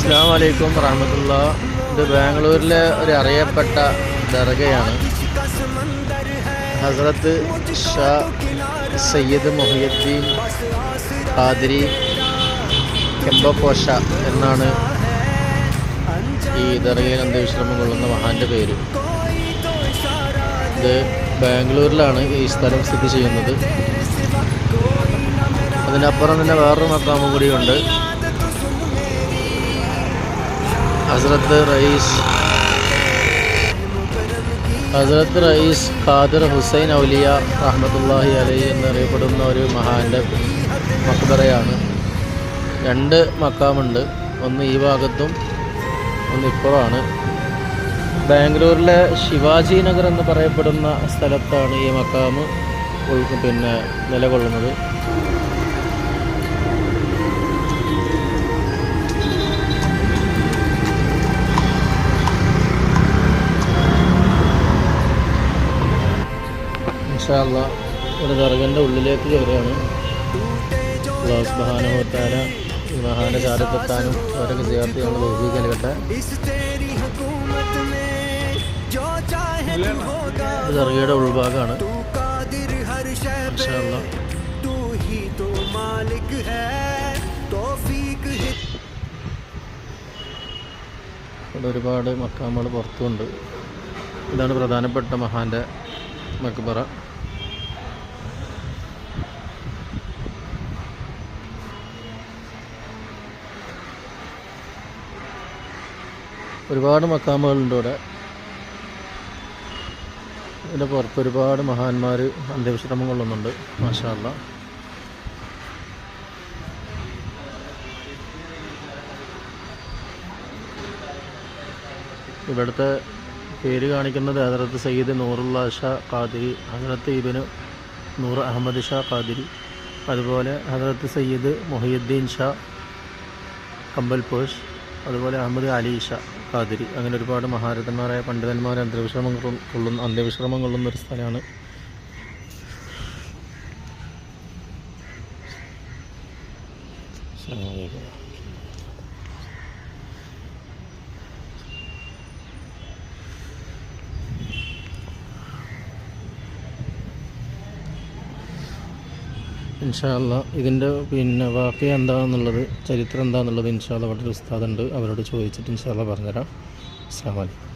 അസ്സലാമു അലൈക്കും വറഹ്മത്തുള്ളാഹി. ഇത് ബാംഗ്ലൂരിലെ ഒരു അറിയപ്പെട്ട ദർഗയാണ്. ഹസ്രത്ത് ഷാ സയ്യിദ് മുഹിയുദ്ദീൻ ഖാദിരി കെമ്പപ്പോഷ എന്നാണ് ഈ ദർഗയിൽ അന്ത്യവിശ്രമം കൊള്ളുന്ന മഹാൻ്റെ പേര്. ഇത് ബാംഗ്ലൂരിലാണ് ഈ സ്ഥലം സ്ഥിതി ചെയ്യുന്നത്. അതിനപ്പുറം തന്നെ വേറൊരു മക്കാമും കൂടിയുണ്ട്. ഹസ്രത്ത് റയീസ് ഖാദിർ ഹുസൈൻ ഔലിയ റഹ്മത്തുള്ളാഹി അലൈഹി എന്നറിയപ്പെടുന്ന ഒരു മഹാൻ്റെ മക്ബറയാണ്. രണ്ട് മക്കാമുണ്ട്, ഒന്ന് ഈ ഭാഗത്തും ഒന്ന് ഇപ്പുറമാണ്. ബാംഗ്ലൂരിലെ ശിവാജി നഗർ എന്ന് പറയപ്പെടുന്ന സ്ഥലത്താണ് ഈ മക്കാമ് നിലകൊള്ളുന്നത്. ഇൻഷാ അല്ലാഹ് ഒരു ദർഗൻ്റെ ഉള്ളിലേക്ക് കയറുകയാണ്. അല്ലാഹു സുബ്ഹാനഹു വ തആല ഈ മഹാന്റെ ചാരത്തെത്താനും അവരൊക്കെ സിയാറത്ത് ചെയ്യാനുള്ള തൗഫീഖ് നൽകട്ടെ. ദർഗയുടെ ഉൾഭാഗമാണ്. ഇൻഷാ അല്ലാഹ് ഇവിടെ ഒരുപാട് മക്കാമുകൾ പുറത്തുണ്ട്. ഇതാണ് പ്രധാനപ്പെട്ട മഹാന്റെ മക്ബറ. ഒരുപാട് മക്കാമുകളുണ്ട് ഇവിടെ. ഇതിൻ്റെ പുറത്ത് ഒരുപാട് മഹാന്മാർ അന്ത്യവിശ്രമം കൊള്ളുന്നുണ്ട്. മാഷാ അല്ലാഹ്. ഇവിടുത്തെ പേര് കാണിക്കുന്നത് ഹസ്രത്ത് സയ്യിദ് നൂറുല്ലാ ഷാ ഖാദിരി, ഹസ്രത്ത് ഇബ്നു നൂർ അഹമ്മദ് ഷാ ഖാദിരി, അതുപോലെ ഹസ്രത്ത് സയ്യിദ് മുഹിയുദ്ദീൻ ഷാ കമ്പൽപോഷ്, അതുപോലെ അഹമ്മദ് അലി ഷാ ഖാദിരി. അങ്ങനെ ഒരുപാട് മഹാരഥന്മാരായ പണ്ഡിതന്മാർ അന്ത്യവിശ്രമം കൊള്ളുന്ന ഒരു സ്ഥലമാണ്. ഇൻഷാ അല്ലാഹ് ഇതിൻ്റെ വാക്യം എന്താണെന്നുള്ളത്, ചരിത്രം എന്താണെന്നുള്ളത് ഇൻഷാ അല്ലാഹ് അവിടെ ഒരു ഉസ്താദുണ്ട്, അവരോട് ചോദിച്ചിട്ട് ഇൻഷാ അല്ലാഹ് പറഞ്ഞുതരാം. അസ്സലാമു അലൈക്കും.